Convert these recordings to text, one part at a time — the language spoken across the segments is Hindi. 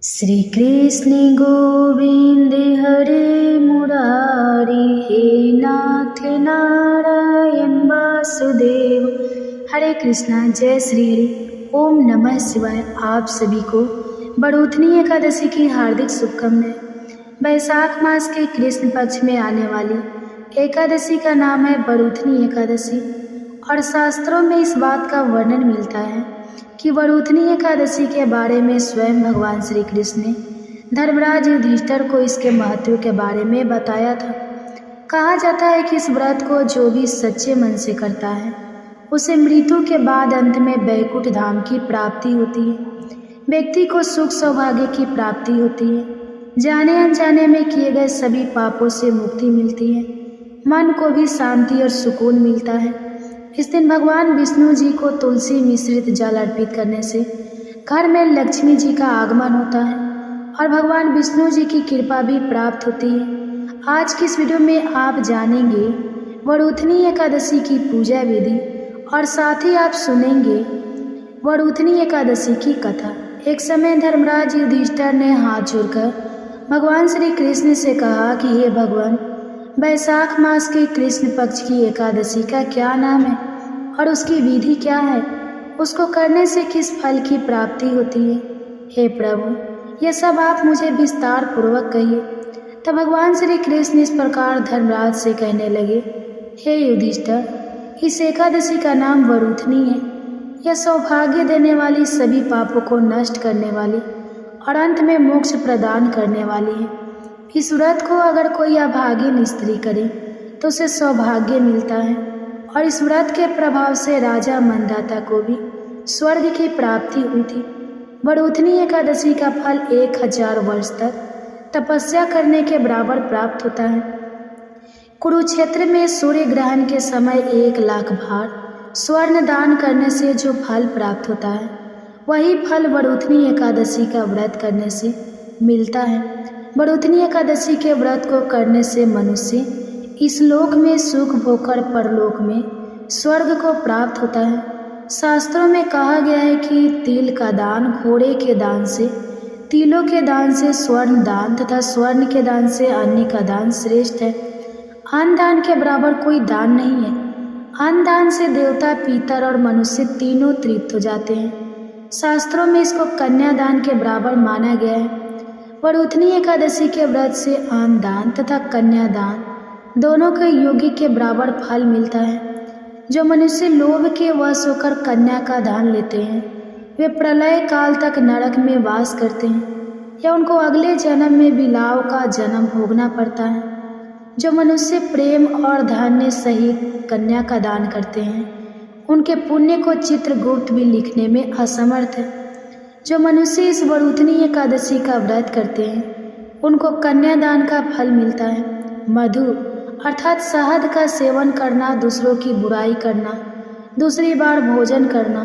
श्री कृष्ण गोविंद हरे मुरारी, हे नाथ नारायण वासुदेव। हरे कृष्णा, जय श्री हरि, ओम नमः शिवाय। आप सभी को बड़ूथनी एकादशी की हार्दिक शुभकामनाएं। वैशाख मास के कृष्ण पक्ष में आने वाली एकादशी का नाम है बड़ूथनी एकादशी, और शास्त्रों में इस बात का वर्णन मिलता है कि बड़ूथनी एकादशी के बारे में स्वयं भगवान श्री कृष्ण ने धर्मराज युधिष्ठिर को इसके महत्व के बारे में बताया था। कहा जाता है कि इस व्रत को जो भी सच्चे मन से करता है उसे मृत्यु के बाद अंत में वैकुंठ धाम की प्राप्ति होती है। व्यक्ति को सुख सौभाग्य की प्राप्ति होती है, जाने अनजाने में किए गए सभी पापों से मुक्ति मिलती है, मन को भी शांति और सुकून मिलता है। इस दिन भगवान विष्णु जी को तुलसी मिश्रित जल अर्पित करने से घर में लक्ष्मी जी का आगमन होता है और भगवान विष्णु जी की कृपा भी प्राप्त होती है। आज की इस वीडियो में आप जानेंगे बड़ूथनी एकादशी की पूजा विधि, और साथ ही आप सुनेंगे बड़ूथनी एकादशी की कथा। एक समय धर्मराज युधिष्ठिर ने हाथ जोड़कर भगवान श्री कृष्ण से कहा कि हे भगवान, वैशाख मास के कृष्ण पक्ष की एकादशी का क्या नाम है और उसकी विधि क्या है? उसको करने से किस फल की प्राप्ति होती है? हे प्रभु, यह सब आप मुझे विस्तार पूर्वक कहिए। तब भगवान श्री कृष्ण इस प्रकार धर्मराज से कहने लगे, हे युधिष्ठिर, इस एकादशी का नाम बड़ूथनी है। यह सौभाग्य देने वाली, सभी पापों को नष्ट करने वाली और अंत में मोक्ष प्रदान करने वाली है। इस व्रत को अगर कोई अभागिन स्त्री करे तो उसे सौभाग्य मिलता है, और इस व्रत के प्रभाव से राजा मंदाता को भी स्वर्ग की प्राप्ति हुई थी। बड़ूथनी एकादशी का फल 1000 वर्ष तक तपस्या करने के बराबर प्राप्त होता है। कुरुक्षेत्र में सूर्य ग्रहण के समय 1,00,000 भार स्वर्ण दान करने से जो फल प्राप्त होता है, वही फल बड़ूथनी एकादशी का व्रत करने से मिलता है। बड़ूथनी एकादशी के व्रत को करने से मनुष्य इस लोक में सुख भोगकर परलोक में स्वर्ग को प्राप्त होता है। शास्त्रों में कहा गया है कि तिल का दान घोड़े के दान से, तिलों के दान से स्वर्ण दान तथा स्वर्ण के दान से अन्न का दान श्रेष्ठ है। अन्न दान के बराबर कोई दान नहीं है। अन्न दान से देवता, पितर और मनुष्य तीनों तृप्त हो जाते हैं। शास्त्रों में इसको कन्यादान के बराबर माना गया है। बड़ूथनी एकादशी के व्रत से अन्न दान तथा कन्यादान दोनों के योग्य के बराबर फल मिलता है। जो मनुष्य लोभ के वश होकर कन्या का दान लेते हैं, वे प्रलय काल तक नरक में वास करते हैं या उनको अगले जन्म में बिलाव का जन्म भोगना पड़ता है। जो मनुष्य प्रेम और धान्य सहित कन्या का दान करते हैं, उनके पुण्य को चित्रगुप्त भी लिखने में असमर्थ है। जो मनुष्य इस बड़ूथनी एकादशी का व्रत करते हैं, उनको कन्यादान का फल मिलता है। मधु अर्थात शहद का सेवन करना, दूसरों की बुराई करना, दूसरी बार भोजन करना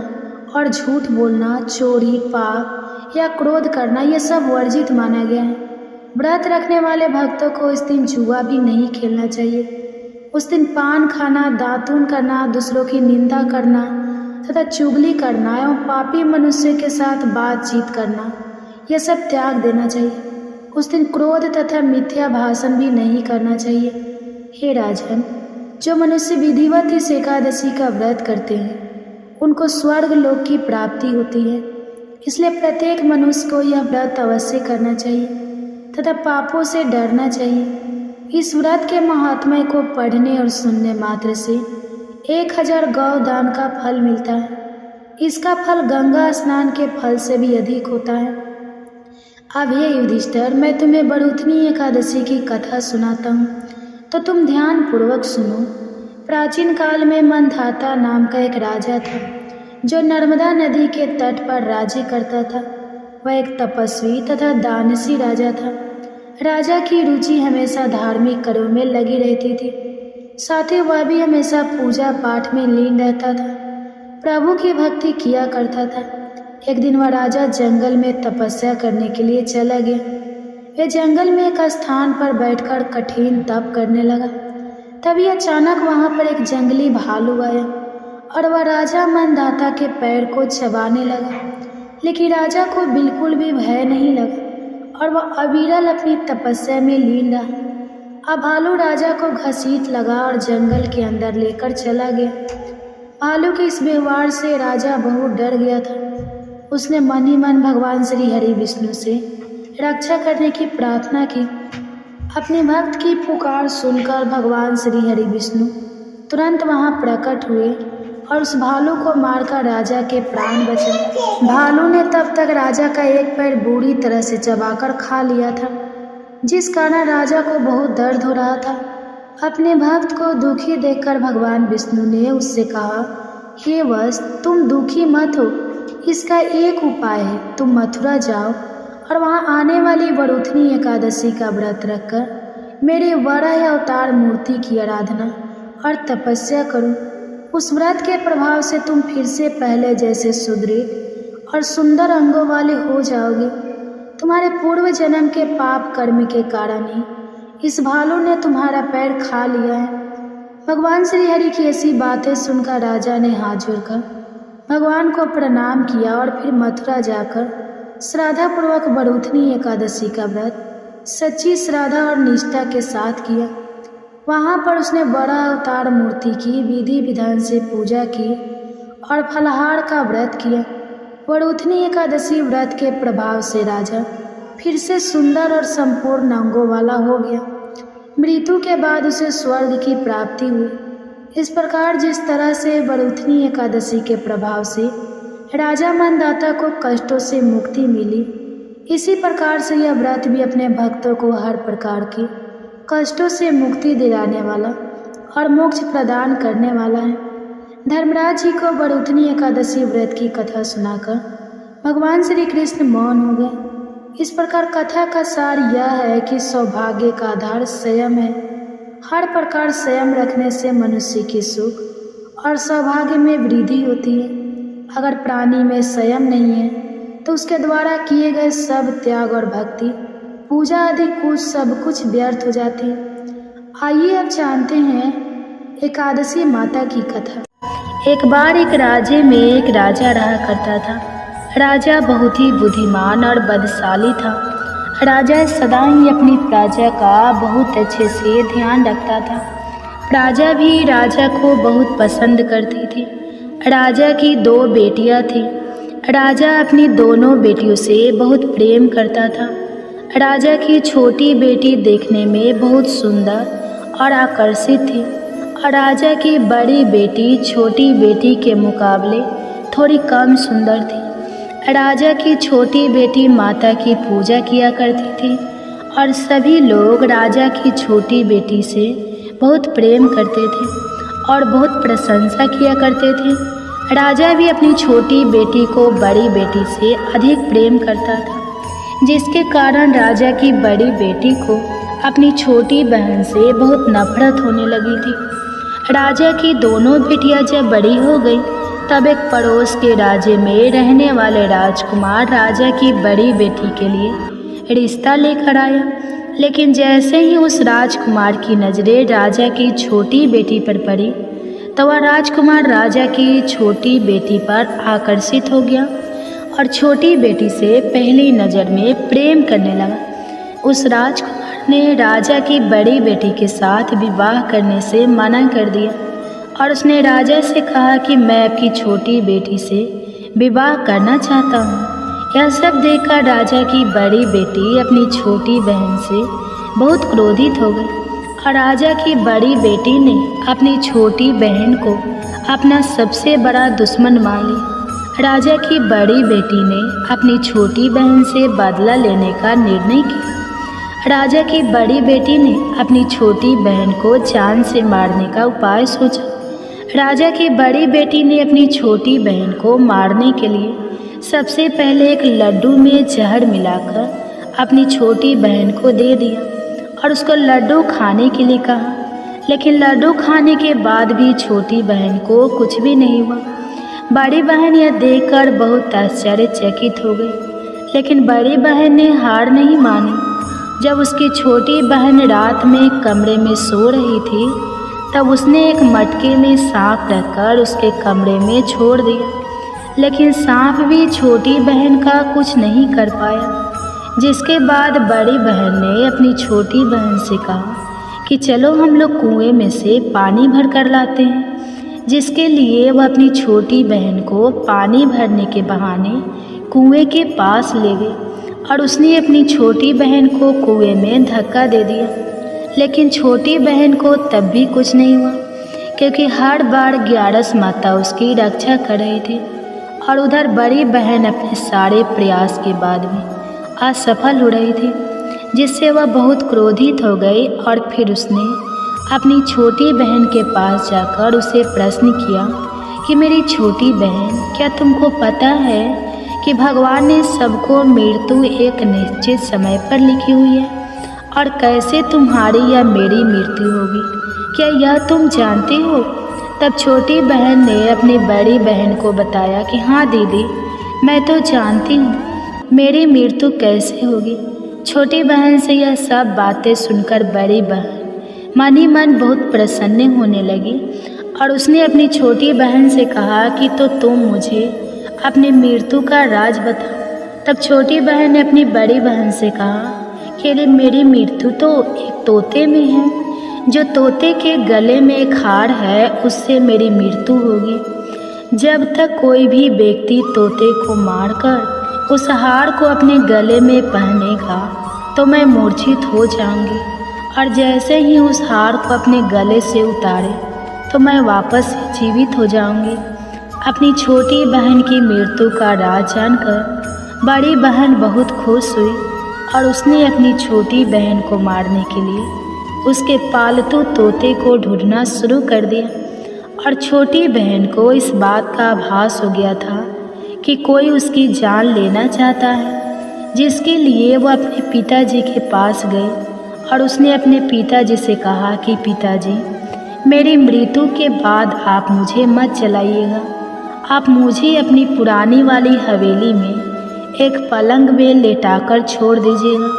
और झूठ बोलना, चोरी, पाप या क्रोध करना, ये सब वर्जित माना गया है। व्रत रखने वाले भक्तों को इस दिन जुआ भी नहीं खेलना चाहिए। उस दिन पान खाना, दातून करना, दूसरों की निंदा करना तथा चुगली करना एवं पापी मनुष्य के साथ बातचीत करना, यह सब त्याग देना चाहिए। उस दिन क्रोध तथा मिथ्या भाषण भी नहीं करना चाहिए। हे राजन, जो मनुष्य विधिवत इस एकादशी का व्रत करते हैं, उनको स्वर्ग लोक की प्राप्ति होती है। इसलिए प्रत्येक मनुष्य को यह व्रत अवश्य करना चाहिए तथा पापों से डरना चाहिए। इस व्रत के महात्म्य को पढ़ने और सुनने मात्र से 1000 गौ दान का फल मिलता है। इसका फल गंगा स्नान के फल से भी अधिक होता है। अब हे युधिष्ठिर, मैं तुम्हें बड़ूथनी एकादशी की कथा सुनाता हूँ, तो तुम ध्यान पूर्वक सुनो। प्राचीन काल में मंधाता नाम का एक राजा था, जो नर्मदा नदी के तट पर राज्य करता था। वह एक तपस्वी तथा दानशी राजा था। राजा की रुचि हमेशा धार्मिक कार्यों में लगी रहती थी, साथ ही वह भी हमेशा पूजा पाठ में लीन रहता था, प्रभु की भक्ति किया करता था। एक दिन वह राजा जंगल में तपस्या करने के लिए चला गया। वह जंगल में एक स्थान पर बैठकर कठिन तप करने लगा। तभी अचानक वहां पर एक जंगली भालू आया और वह राजा मंदाता के पैर को चबाने लगा, लेकिन राजा को बिल्कुल भी भय नहीं लगा। और वह अविरल अपनी तपस्या में लीन रहा। अब भालू राजा को घसीट लगा और जंगल के अंदर लेकर चला गया। भालू के इस व्यवहार से राजा बहुत डर गया था। उसने मन ही मन भगवान श्री हरि विष्णु से रक्षा करने की प्रार्थना की। अपने भक्त की पुकार सुनकर भगवान श्री हरि विष्णु तुरंत वहां प्रकट हुए और उस भालू को मारकर राजा के प्राण बचाए। भालू ने तब तक राजा का एक पैर बुरी तरह से चबाकर खा लिया था, जिस कारण राजा को बहुत दर्द हो रहा था। अपने भक्त को दुखी देखकर भगवान विष्णु ने उससे कहा, हे वत्स, तुम दुखी मत हो, इसका एक उपाय है। तुम मथुरा जाओ और वहां आने वाली वरुथनी एकादशी का व्रत रखकर मेरे वराह अवतार मूर्ति की आराधना और तपस्या करो। उस व्रत के प्रभाव से तुम फिर से पहले जैसे सुदृढ़ और सुंदर अंगों वाले हो जाओगे। तुम्हारे पूर्व जन्म के पाप कर्म के कारण ही इस भालू ने तुम्हारा पैर खा लिया है। भगवान श्री हरि की ऐसी बातें सुनकर राजा ने हाथ जोड़कर भगवान को प्रणाम किया और फिर मथुरा जाकर श्रद्धापूर्वक वरुथनी एकादशी का व्रत सच्ची श्रद्धा और निष्ठा के साथ किया। वहाँ पर उसने बड़ा अवतार मूर्ति की विधि विधान से पूजा की और फलाहार का व्रत किया। वरुथनी एकादशी व्रत के प्रभाव से राजा फिर से सुंदर और संपूर्ण अंगों वाला हो गया। मृत्यु के बाद उसे स्वर्ग की प्राप्ति हुई। इस प्रकार जिस तरह से वरुथनी एकादशी के प्रभाव से राजा मनदाता को कष्टों से मुक्ति मिली, इसी प्रकार से यह व्रत भी अपने भक्तों को हर प्रकार की कष्टों से मुक्ति दिलाने वाला और मोक्ष प्रदान करने वाला है। धर्मराज जी को वरुथनी एकादशी व्रत की कथा सुनाकर भगवान श्री कृष्ण मौन हो गए। इस प्रकार कथा का सार यह है कि सौभाग्य का आधार संयम है। हर प्रकार संयम रखने से मनुष्य की सुख और सौभाग्य में वृद्धि होती है। अगर प्राणी में संयम नहीं है तो उसके द्वारा किए गए सब त्याग और भक्ति, पूजा आदि कुछ सब कुछ व्यर्थ हो जाती है। आइए अब जानते हैं एकादशी माता की कथा। एक बार एक राज्य में एक राजा रहा करता था। राजा बहुत ही बुद्धिमान और बलशाली था। राजा सदा ही अपनी प्रजा का बहुत अच्छे से ध्यान रखता था। प्रजा भी राजा को बहुत पसंद करती थी। राजा की 2 बेटियां थीं। राजा अपनी दोनों बेटियों से बहुत प्रेम करता था। राजा की छोटी बेटी देखने में बहुत सुंदर और आकर्षित थी और राजा की बड़ी बेटी छोटी बेटी के मुकाबले थोड़ी कम सुंदर थी। राजा की छोटी बेटी माता की पूजा किया करती थी और सभी लोग राजा की छोटी बेटी से बहुत प्रेम करते थे और बहुत प्रशंसा किया करते थे। राजा भी अपनी छोटी बेटी को बड़ी बेटी से अधिक प्रेम करता था, जिसके कारण राजा की बड़ी बेटी को अपनी छोटी बहन से बहुत नफरत होने लगी थी। राजा की दोनों बेटियां जब बड़ी हो गई तब एक पड़ोस के राज्य में रहने वाले राजकुमार राजा की बड़ी बेटी के लिए रिश्ता लेकर आया। लेकिन जैसे ही उस राजकुमार की नज़रें राजा की छोटी बेटी पर पड़ी तो वह राजकुमार राजा की छोटी बेटी पर आकर्षित हो गया और छोटी बेटी से पहली नज़र में प्रेम करने लगा। उस राजकुमार ने राजा की बड़ी बेटी के साथ विवाह करने से मना कर दिया और उसने राजा से कहा कि मैं आपकी छोटी बेटी से विवाह करना चाहता हूँ। यह सब देखकर राजा की बड़ी बेटी अपनी छोटी बहन से बहुत क्रोधित हो गई और राजा की बड़ी बेटी ने अपनी छोटी बहन को अपना सबसे बड़ा दुश्मन मान लिया। राजा की बड़ी बेटी ने अपनी छोटी बहन से बदला लेने का निर्णय किया। राजा की बड़ी बेटी ने अपनी छोटी बहन को जान से मारने का उपाय सोचा। राजा की बड़ी बेटी ने अपनी छोटी बहन को मारने के लिए सबसे पहले एक लड्डू में जहर मिलाकर अपनी छोटी बहन को दे दिया और उसको लड्डू खाने के लिए कहा। लेकिन लड्डू खाने के बाद भी छोटी बहन को कुछ भी नहीं हुआ। बड़ी बहन यह देखकर बहुत आश्चर्यचकित हो गई, लेकिन बड़ी बहन ने हार नहीं मानी। जब उसकी छोटी बहन रात में कमरे में सो रही थी तब उसने एक मटके में सांप रखकर उसके कमरे में छोड़ दिया, लेकिन सांप भी छोटी बहन का कुछ नहीं कर पाया। जिसके बाद बड़ी बहन ने अपनी छोटी बहन से कहा कि चलो हम लोग कुएं में से पानी भर कर लाते हैं। जिसके लिए वह अपनी छोटी बहन को पानी भरने के बहाने कुएं के पास ले गई और उसने अपनी छोटी बहन को कुएं में धक्का दे दिया। लेकिन छोटी बहन को तब भी कुछ नहीं हुआ, क्योंकि हर बार ग्यारस माता उसकी रक्षा कर रही थी। और उधर बड़ी बहन अपने सारे प्रयास के बाद भी असफल हो रही थी, जिससे वह बहुत क्रोधित हो गई। और फिर उसने अपनी छोटी बहन के पास जाकर उसे प्रश्न किया कि मेरी छोटी बहन, क्या तुमको पता है कि भगवान ने सबको मृत्यु एक निश्चित समय पर लिखी हुई है, और कैसे तुम्हारी या मेरी मृत्यु होगी, क्या यह तुम जानती हो? तब छोटी बहन ने अपनी बड़ी बहन को बताया कि हाँ दीदी, मैं तो जानती हूँ मेरी मृत्यु कैसे होगी। छोटी बहन से यह सब बातें सुनकर बड़ी बहन मन ही मन बहुत प्रसन्न होने लगी और उसने अपनी छोटी बहन से कहा कि तो तुम मुझे अपनी मृत्यु का राज बता। तब छोटी बहन ने अपनी बड़ी बहन से कहा कि मेरी मृत्यु तो एक तोते में है, जो तोते के गले में एक हार है, उससे मेरी मृत्यु होगी। जब तक कोई भी व्यक्ति तोते को मारकर उस हार को अपने गले में पहनेगा तो मैं मूर्छित हो जाऊंगी, और जैसे ही उस हार को अपने गले से उतारे तो मैं वापस जीवित हो जाऊंगी। अपनी छोटी बहन की मृत्यु का राज जानकर बड़ी बहन बहुत खुश हुई और उसने अपनी छोटी बहन को मारने के लिए उसके पालतू तोते को ढूंढना शुरू कर दिया। और छोटी बहन को इस बात का आभास हो गया था कि कोई उसकी जान लेना चाहता है, जिसके लिए वो अपने पिताजी के पास गई और उसने अपने पिताजी से कहा कि पिताजी, मेरी मृत्यु के बाद आप मुझे मत जलाइएगा, आप मुझे अपनी पुरानी वाली हवेली में एक पलंग में लेटाकर छोड़ दीजिएगा।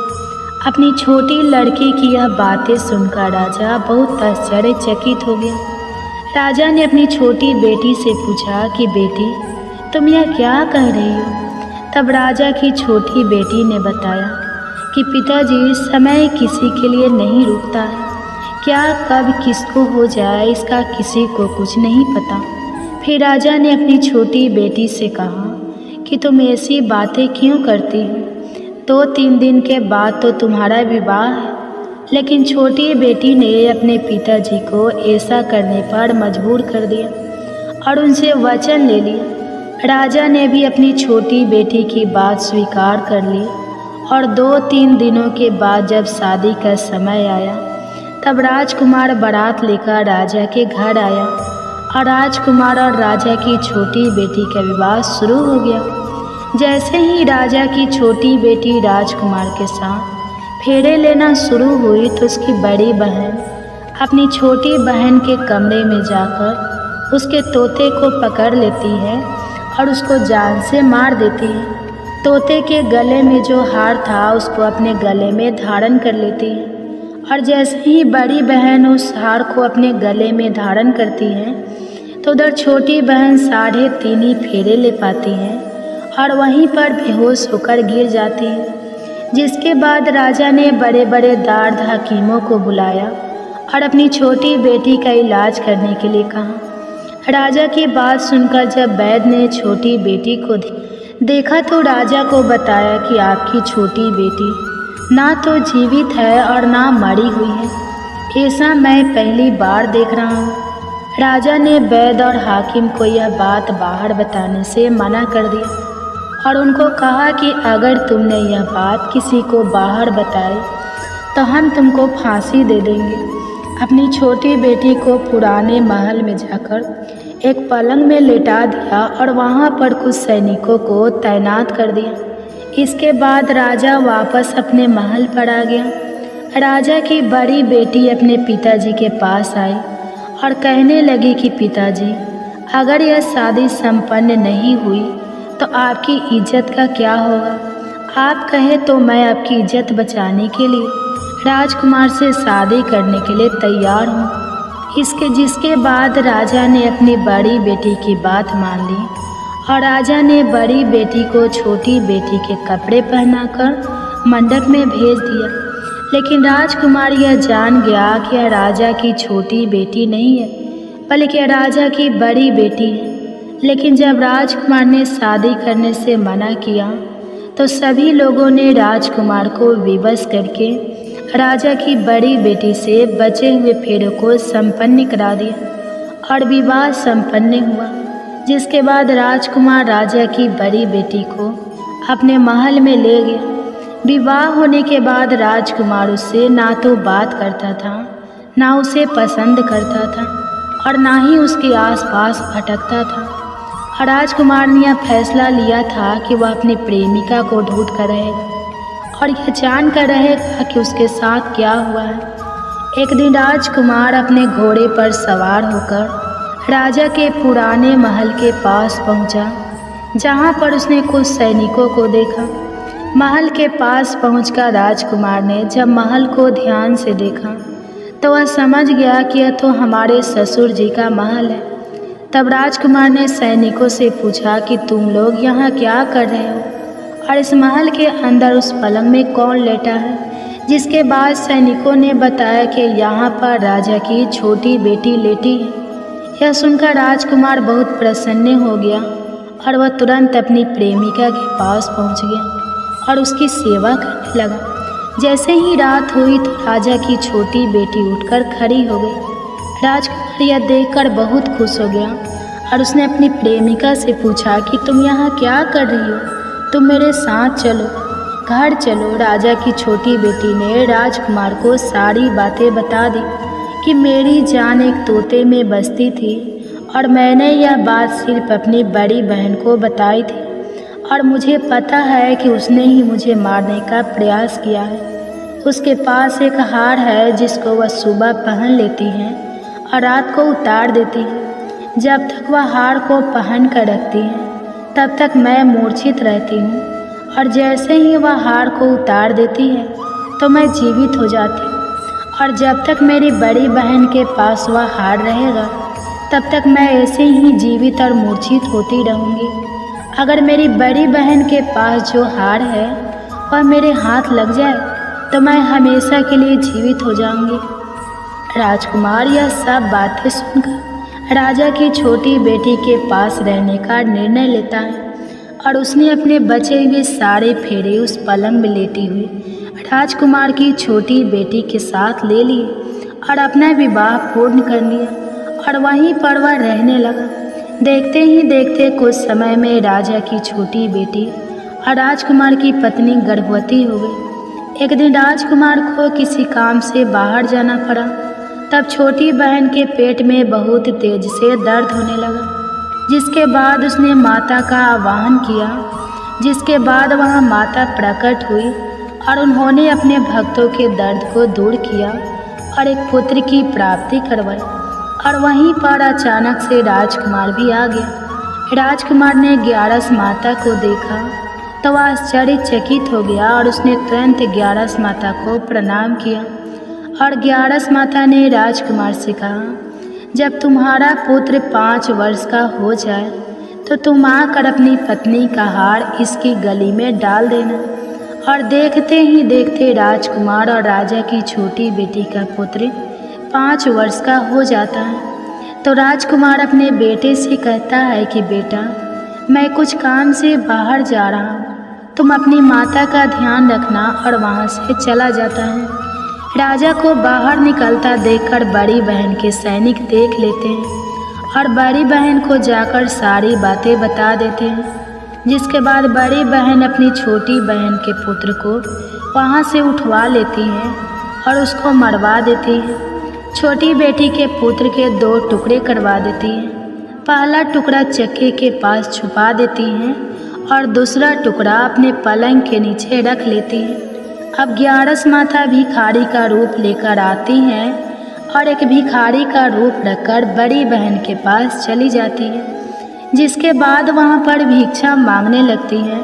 अपनी छोटी लड़की की यह बातें सुनकर राजा बहुत आश्चर्यचकित हो गया। राजा ने अपनी छोटी बेटी से पूछा कि बेटी, तुम यह क्या कह रही हो? तब राजा की छोटी बेटी ने बताया कि पिताजी, समय किसी के लिए नहीं रुकता है, क्या कब किसको हो जाए इसका किसी को कुछ नहीं पता। फिर राजा ने अपनी छोटी बेटी से कहा कि तुम ऐसी बातें क्यों करती हो? 2-3 दिन के बाद तो तुम्हारा विवाह है। लेकिन छोटी बेटी ने अपने पिताजी को ऐसा करने पर मजबूर कर दिया और उनसे वचन ले लिया। राजा ने भी अपनी छोटी बेटी की बात स्वीकार कर ली और 2-3 दिनों के बाद जब शादी का समय आया तब राजकुमार बारात लेकर राजा के घर आया और राजकुमार और राजा की छोटी बेटी का विवाह शुरू हो गया। जैसे ही राजा की छोटी बेटी राजकुमार के साथ फेरे लेना शुरू हुई तो उसकी बड़ी बहन अपनी छोटी बहन के कमरे में जाकर उसके तोते को पकड़ लेती है और उसको जान से मार देती है। तोते के गले में जो हार था उसको अपने गले में धारण कर लेती है और जैसे ही बड़ी बहन उस हार को अपने गले में धारण करती है तो उधर छोटी बहन 3.5 फेरे ले पाती है और वहीं पर बेहोश होकर गिर जाती है। जिसके बाद राजा ने बड़े बड़े दार्द हकीमों को बुलाया और अपनी छोटी बेटी का इलाज करने के लिए कहा। राजा की बात सुनकर जब वैद्य ने छोटी बेटी को देखा तो राजा को बताया कि आपकी छोटी बेटी ना तो जीवित है और ना मरी हुई है। ऐसा मैं पहली बार देख रहा हूँ। राजा ने वैद्य और हाकिम को यह बात बाहर बताने से मना कर दिया और उनको कहा कि अगर तुमने यह बात किसी को बाहर बताई तो हम तुमको फांसी दे देंगे। अपनी छोटी बेटी को पुराने महल में जाकर एक पलंग में लेटा दिया और वहाँ पर कुछ सैनिकों को तैनात कर दिया। इसके बाद राजा वापस अपने महल पर आ गया। राजा की बड़ी बेटी अपने पिताजी के पास आई और कहने लगी कि पिताजी, अगर यह शादी संपन्न नहीं हुई तो आपकी इज्जत का क्या होगा? आप कहे तो मैं आपकी इज्जत बचाने के लिए राजकुमार से शादी करने के लिए तैयार हूँ। जिसके बाद राजा ने अपनी बड़ी बेटी की बात मान ली और राजा ने बड़ी बेटी को छोटी बेटी के कपड़े पहनाकर मंडप में भेज दिया। लेकिन राजकुमार यह जान गया कि यह राजा की छोटी बेटी नहीं है, बल्कि यह राजा की बड़ी बेटी है। लेकिन जब राजकुमार ने शादी करने से मना किया तो सभी लोगों ने राजकुमार को विवश करके राजा की बड़ी बेटी से बचे हुए फेरों को संपन्न करा दिया और विवाह संपन्न हुआ। जिसके बाद राजकुमार राजा की बड़ी बेटी को अपने महल में ले गया। विवाह होने के बाद राजकुमार उससे ना तो बात करता था, ना उसे पसंद करता था और ना ही उसके आसपास भटकता था। और राजकुमार ने यह फैसला लिया था कि वह अपनी प्रेमिका को ढूंढ कर रहेगा और यह जान कर रहेगा कि उसके साथ क्या हुआ है। एक दिन राजकुमार अपने घोड़े पर सवार होकर राजा के पुराने महल के पास पहुंचा, जहां पर उसने कुछ सैनिकों को देखा। महल के पास पहुंचकर राजकुमार ने जब महल को ध्यान से देखा तो वह समझ गया कि यह तो हमारे ससुर जी का महल है। तब राजकुमार ने सैनिकों से पूछा कि तुम लोग यहाँ क्या कर रहे हो और इस महल के अंदर उस पलंग में कौन लेटा है। जिसके बाद सैनिकों ने बताया कि यहाँ पर राजा की छोटी बेटी लेटी है। यह सुनकर राजकुमार बहुत प्रसन्न हो गया और वह तुरंत अपनी प्रेमिका के पास पहुँच गया और उसकी सेवा करने लगा। जैसे ही रात हुई तो राजा की छोटी बेटी उठकर खड़ी हो गई। राजकुमार यह देखकर बहुत खुश हो गया और उसने अपनी प्रेमिका से पूछा कि तुम यहाँ क्या कर रही हो, तुम मेरे साथ चलो, घर चलो। राजा की छोटी बेटी ने राजकुमार को सारी बातें बता दी कि मेरी जान एक तोते में बसती थी और मैंने यह बात सिर्फ अपनी बड़ी बहन को बताई थी और मुझे पता है कि उसने ही मुझे मारने का प्रयास किया है। उसके पास एक हार है जिसको वह सुबह पहन लेती है और रात को उतार देती है। जब तक वह हार को पहन कर रखती है तब तक मैं मूर्छित रहती हूँ और जैसे ही वह हार को उतार देती है तो मैं जीवित हो जाती हूँ। और जब तक मेरी बड़ी बहन के पास वह हार रहेगा तब तक मैं ऐसे ही जीवित और मूर्छित होती रहूँगी। अगर मेरी बड़ी बहन के पास जो हार है वह मेरे हाथ लग जाए तो मैं हमेशा के लिए जीवित हो जाऊँगी। राजकुमार यह सब बातें सुनकर राजा की छोटी बेटी के पास रहने का निर्णय लेता है और उसने अपने बचे हुए सारे फेरे उस पलंग में लेटी हुई राजकुमार की छोटी बेटी के साथ ले लिए और अपना विवाह पूर्ण कर लिया और वहीं पर वह रहने लगा। देखते ही देखते कुछ समय में राजा की छोटी बेटी और राजकुमार की पत्नी गर्भवती हो गई। एक दिन राजकुमार को किसी काम से बाहर जाना पड़ा। तब छोटी बहन के पेट में बहुत तेज से दर्द होने लगा, जिसके बाद उसने माता का आह्वान किया। जिसके बाद वहाँ माता प्रकट हुई और उन्होंने अपने भक्तों के दर्द को दूर किया और एक पुत्र की प्राप्ति करवाई। और वहीं पर अचानक से राजकुमार भी आ गया। राजकुमार ने ग्यारस माता को देखा तो वह आश्चर्यचकित हो गया और उसने तुरंत ग्यारस माता को प्रणाम किया। और ग्यारस माता ने राजकुमार से कहा, जब तुम्हारा पुत्र 5 वर्ष का हो जाए तो तुम आकर अपनी पत्नी का हार इसकी गली में डाल देना। और देखते ही देखते राजकुमार और राजा की छोटी बेटी का पुत्र 5 वर्ष का हो जाता है। तो राजकुमार अपने बेटे से कहता है कि बेटा, मैं कुछ काम से बाहर जा रहा हूँ, तुम अपनी माता का ध्यान रखना। और वहाँ से चला जाता है। राजा को बाहर निकलता देखकर बड़ी बहन के सैनिक देख लेते हैं और बड़ी बहन को जाकर सारी बातें बता देते हैं। जिसके बाद बड़ी बहन अपनी छोटी बहन के पुत्र को वहाँ से उठवा लेती है और उसको मरवा देती है। छोटी बेटी के पुत्र के 2 टुकड़े करवा देती है। पहला टुकड़ा चक्के के पास छुपा देती हैं और दूसरा टुकड़ा अपने पलंग के नीचे रख लेती है। अब ग्यारस माता भिखारी का रूप लेकर आती हैं और एक भिखारी का रूप रखकर बड़ी बहन के पास चली जाती है। जिसके बाद वहाँ पर भिक्षा मांगने लगती है।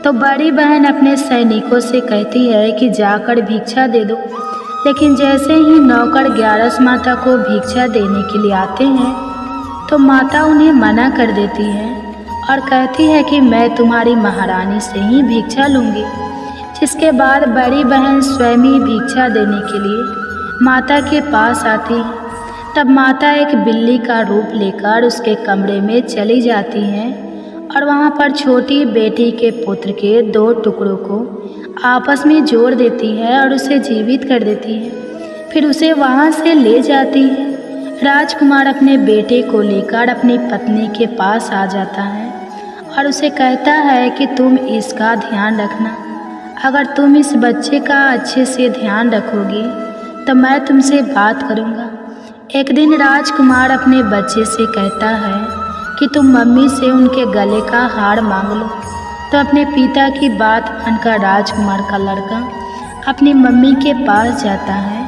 तो बड़ी बहन अपने सैनिकों से कहती है कि जाकर भिक्षा दे दो। लेकिन जैसे ही नौकर ग्यारस माता को भिक्षा देने के लिए आते हैं तो माता उन्हें मना कर देती है और कहती है कि मैं तुम्हारी महारानी से ही भिक्षा लूँगी। जिसके बाद बड़ी बहन स्वयं ही भिक्षा देने के लिए माता के पास आती है। तब माता एक बिल्ली का रूप लेकर उसके कमरे में चली जाती हैं और वहाँ पर छोटी बेटी के पुत्र के 2 टुकड़ों को आपस में जोड़ देती है और उसे जीवित कर देती है। फिर उसे वहाँ से ले जाती है। राजकुमार अपने बेटे को लेकर अपनी पत्नी के पास आ जाता है और उसे कहता है कि तुम इसका ध्यान रखना। अगर तुम इस बच्चे का अच्छे से ध्यान रखोगी तो मैं तुमसे बात करूँगा। एक दिन राजकुमार अपने बच्चे से कहता है कि तुम मम्मी से उनके गले का हार मांग लो। तो अपने पिता की बात मानकर राजकुमार का लड़का अपनी मम्मी के पास जाता है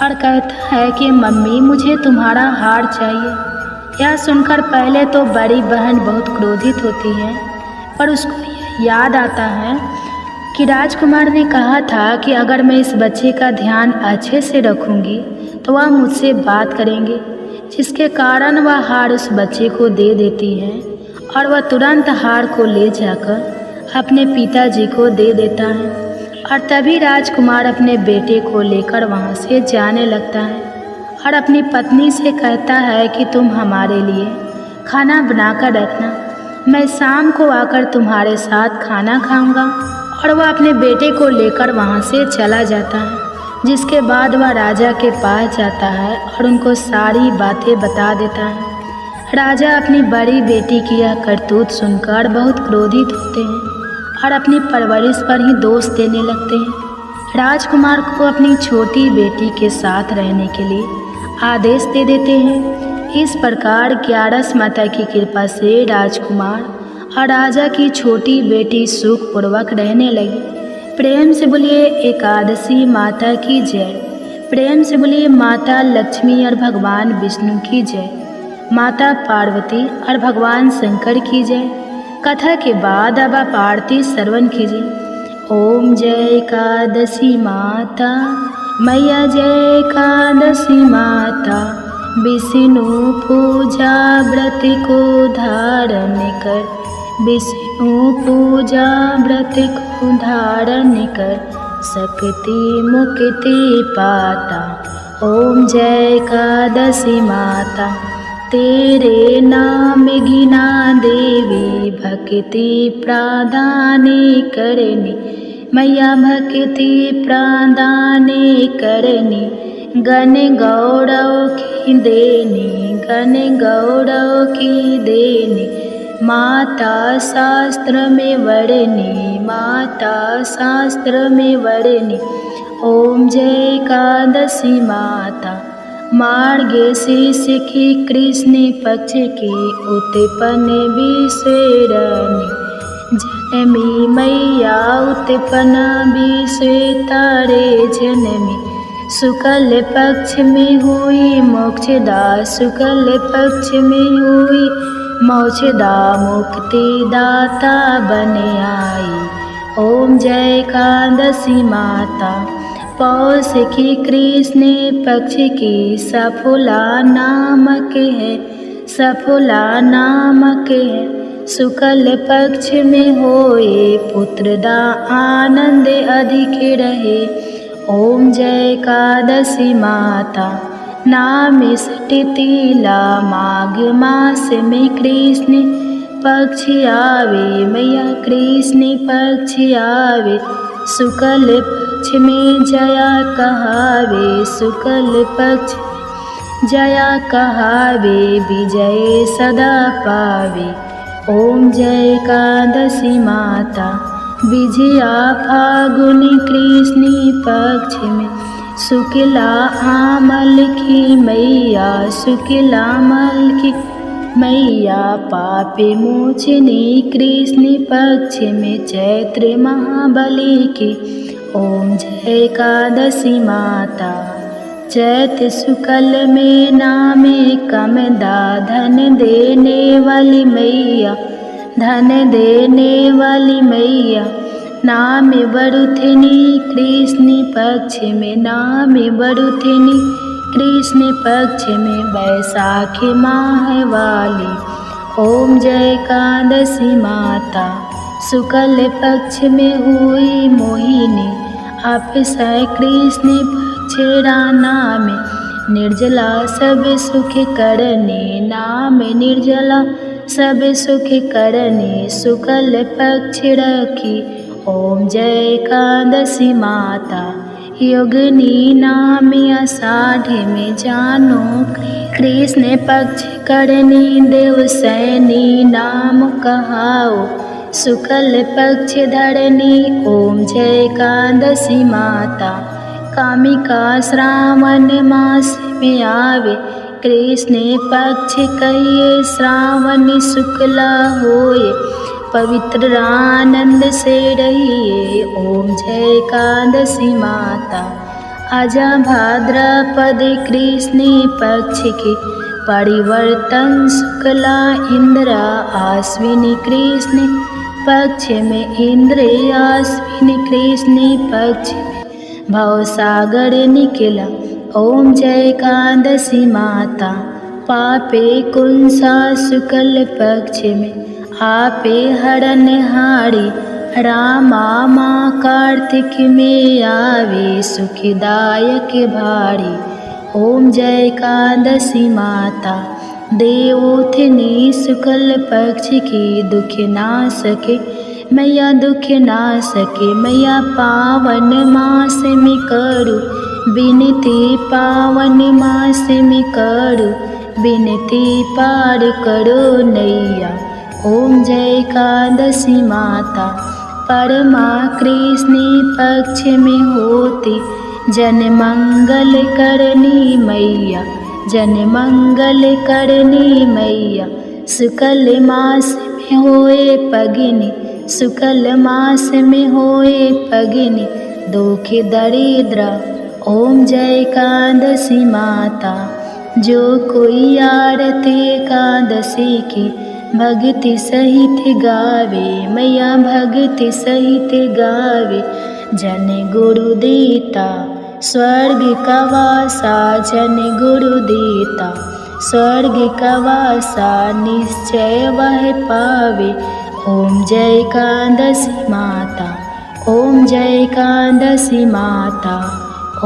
और कहता है कि मम्मी मुझे तुम्हारा हार चाहिए। यह सुनकर पहले तो बड़ी बहन बहुत क्रोधित होती है, पर उसको याद आता है कि राजकुमार ने कहा था कि अगर मैं इस बच्चे का ध्यान अच्छे से रखूंगी तो वह मुझसे बात करेंगे, जिसके कारण वह हार उस बच्चे को दे देती है और वह तुरंत हार को ले जाकर अपने पिताजी को दे देता है। और तभी राजकुमार अपने बेटे को लेकर वहाँ से जाने लगता है और अपनी पत्नी से कहता है कि तुम हमारे लिए खाना बनाकर रखना, मैं शाम को आकर तुम्हारे साथ खाना खाऊंगा। और वह अपने बेटे को लेकर वहाँ से चला जाता है, जिसके बाद वह राजा के पास जाता है और उनको सारी बातें बता देता है। राजा अपनी बड़ी बेटी की यह करतूत सुनकर बहुत क्रोधित होते हैं और अपनी परवरिश पर ही दोष देने लगते हैं। राजकुमार को अपनी छोटी बेटी के साथ रहने के लिए आदेश दे देते हैं। इस प्रकार 11 माता की कृपा से राजकुमार और राजा की छोटी बेटी सुखपूर्वक रहने लगी। प्रेम से बोलिए एकादशी माता की जय। प्रेम से बोलिए माता लक्ष्मी और भगवान विष्णु की जय, माता पार्वती और भगवान शंकर की जय। कथा के बाद अब आप आरती श्रवण कीजिए। ओम जय एकादशी माता मैया, जय एकादशी माता, विष्णु पूजा व्रत को धारण कर, विष्णु पूजा व्रत को धारण कर, शक्ति मुक्ति पाता। ओम जय एकादशी माता, तेरे नाम गिना देवी, भक्ति प्रदान करनी मैया, भक्ति प्रदान करनी, गण गौरव की देनी, गण गौरव की देनी, माता शास्त्र में वर्णी, माता शास्त्र में वर्णी। ओम जय एकादशी माता, मार्गशीर्ष की कृष्ण पक्ष की उत्पन्न विश्वरणी, जनमी मैया उत्पन्न विश्व तारे जनमी, शुक्ल पक्ष में हुई मोक्षदा, शुक्ल पक्ष में हुई मोक्षदा, मुक्ति दाता बन आई। ओम जय एकादशी माता, पौष की कृष्ण पक्ष की सफला नामक है, सफला नामक है, शुक्ल पक्ष में होए पुत्रदा, आनंद अधिक रहे। ओम जय एकादशी माता, नाम सटितिला, माघ मास में कृष्ण पक्ष आवे मैया, कृष्ण पक्ष आवे, शुक्ल पक्ष में जया कहावे, शुक्ल पक्ष जया कहावे, विजय सदा पावे। ओम जय एकादशी माता, विजया फागुन कृष्ण पक्ष में, शुक्ला आमल की मैया, शुक्ला आमल की मैया, पापे मोचनी कृष्ण पक्ष में, चैत्र महाबली की। ओम जय एकादशी माता, चैत शुक्ल में नामे कमदा, धन देने वाली मैया, धन देने वाली मैया, नाम बरुथिनी कृष्ण पक्ष में, नाम बरुथिनी कृष्ण पक्ष में, वैशाखी माह वाली। ओम जय एकादशी माता, शुक्ल पक्ष में हुई मोहिनी, आप सह कृष्ण पक्ष नाम, निर्जला सब सुख करने नाम, निर्जला सब सुख करने शुक्ल पक्ष रखी। ओम जय एकादशी माता, योगिनी नाम आषाढ़ में जानो, कृष्ण पक्ष करनी देव सैनी नाम कहाओ, शुक्ल पक्ष धरनी। ओम जय एकादशी माता, कामिका श्रावण मास में आवे, कृष्ण पक्ष कहिए श्रावण शुक्ला होए, पवित्र आनंद से रहिए। ओम जय एकादशी माता, आजा भाद्रपद कृष्ण पक्ष के परिवर्तन शुक्ला इंद्र आश्विनी, कृष्ण पक्ष में इंद्र आश्विनी, कृष्ण पक्ष में भवसागर निकला। ओम जय एकादशी माता, पापे कुंसा शुक्ल पक्ष में आपे हरनहारी, रामा माँ कार्तिक में आवे सुखदायक भारी। ओम जय एकादशी माता, देवोत्थिनी शुक्ल पक्ष की दुख ना सके, मैया दुख ना सके, मैया पावन मास में करूँ विनती, पावन मास में करूँ विनती, पार करो नैया। ओम जय एकादशी माता, परमा कृष्ण पक्ष में होती, जन मंगल करनी मैया, जन मंगल करनी मैया, शुक्ल मास में होए पगनी, शुक्ल मास में होए पगनी, दुख दरिद्र। ओम जय एकादशी माता, जो कोई आरती एकादशी की भक्ति सहित गावे, मैया भक्ति सहित गावे, जन गुरु देता स्वर्ग का वासा, जन गुरु देता स्वर्ग का वासा, निश्चय वह पावे। ओम जय एकादशी माता, ओम जय एकादशी माता,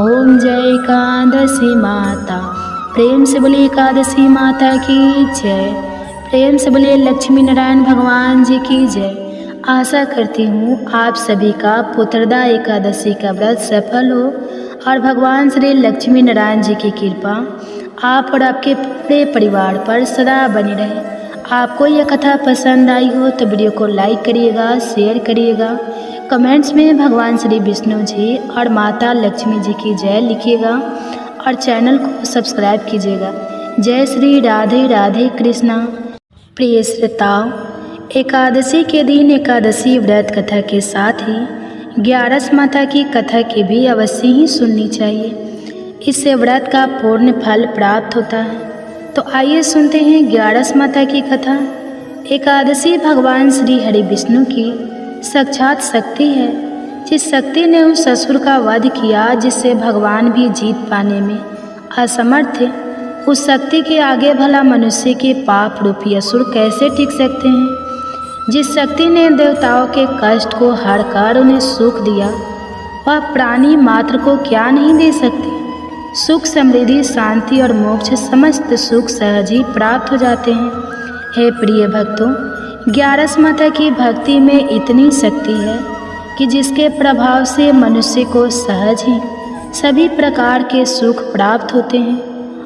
ओम जय एकादशी माता। प्रेम से बोलिए एकादशी माता की जय, प्रेम से बोलिए लक्ष्मी नारायण भगवान जी की जय। आशा करती हूँ आप सभी का पुत्रदा एकादशी का व्रत सफल हो और भगवान श्री लक्ष्मी नारायण जी की कृपा आप और आपके पूरे परिवार पर सदा बनी रहे। आपको यह कथा पसंद आई हो तो वीडियो को लाइक करिएगा, शेयर करिएगा, कमेंट्स में भगवान श्री विष्णु जी और माता लक्ष्मी जी की जय लिखिएगा और चैनल को सब्सक्राइब कीजिएगा। जय श्री राधे राधे कृष्णा। प्रिय श्रोताओ, एकादशी के दिन एकादशी व्रत कथा के साथ ही 11 माता की कथा की भी अवश्य ही सुननी चाहिए। इससे व्रत का पूर्ण फल प्राप्त होता है। तो आइए सुनते हैं 11 माता की कथा। एकादशी भगवान श्री हरि विष्णु की साक्षात शक्ति है, जिस शक्ति ने उस असुर का वध किया जिससे भगवान भी जीत पाने में असमर्थ थे। उस शक्ति के आगे भला मनुष्य के पाप रूपी असुर कैसे टिक सकते हैं। जिस शक्ति ने देवताओं के कष्ट को हरकर उन्हें सुख दिया, वह प्राणी मात्र को क्या नहीं दे सकती। सुख, समृद्धि, शांति और मोक्ष समस्त सुख सहज ही प्राप्त हो जाते हैं। हे प्रिय भक्तों, 11 माता की भक्ति में इतनी शक्ति है कि जिसके प्रभाव से मनुष्य को सहज ही सभी प्रकार के सुख प्राप्त होते हैं